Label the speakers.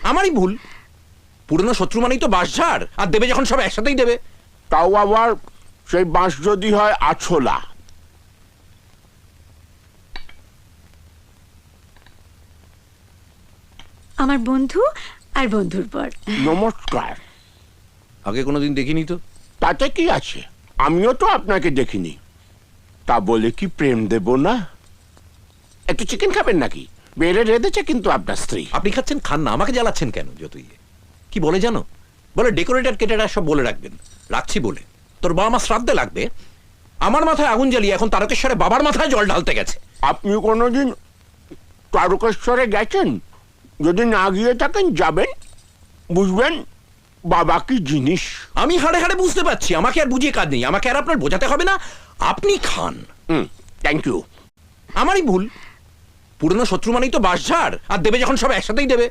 Speaker 1: আমারই ভুল। পুরনো শত্রু মানেই তো বাঁশঝাড়, আর দেবে যখন সব একসাথেই দেবে।
Speaker 2: তাও আবার সেই বাঁশ যদি হয় আছলা।
Speaker 3: আমার বন্ধু আর বন্ধুর পর।
Speaker 2: নমস্কার।
Speaker 1: আগে কোনোদিন দেখিনি তো।
Speaker 2: তাতে কি আছে, আমিও তো আপনাকে দেখিনি। তা বলে কি প্রেম দেব না? একটু চিকেন খাবেন নাকি? বেড়ে রেঁধেছে কিন্তু আপনার স্ত্রী।
Speaker 1: আপনি খাচ্ছেন, খান না, আমাকে জ্বালাচ্ছেন কেন? যতই কি বলে জানো, বলে ডেকোরেটর কেটেরা সব বলে রাখবেন, রাখছি বলে। তোর বাবা মা শ্রাদ্ধে লাগবে, আমার মাথায় আগুন জ্বালিয়ে এখন তারকেশ্বরে বাবার মাথায় জল ঢালতে গেছে।
Speaker 2: আপনি কোনোদিন তারকেশ্বরে গেছেন? যদি না গিয়ে থাকেন যাবেন, বুঝবেন বাবা কি জিনিস।
Speaker 1: আমি হাড়ে হাড়ে বুঝতে পারছি, আমাকে আর বুঝিয়ে কাজ নেই, আমাকে আর আপনার বোঝাতে হবে না, আপনি খান।
Speaker 2: Thank you.
Speaker 1: আমারই ভুল। পুরনো শত্রু মানেই তো বাঁশঝাড়, আর দেবে যখন সব একসাথেই দেবে।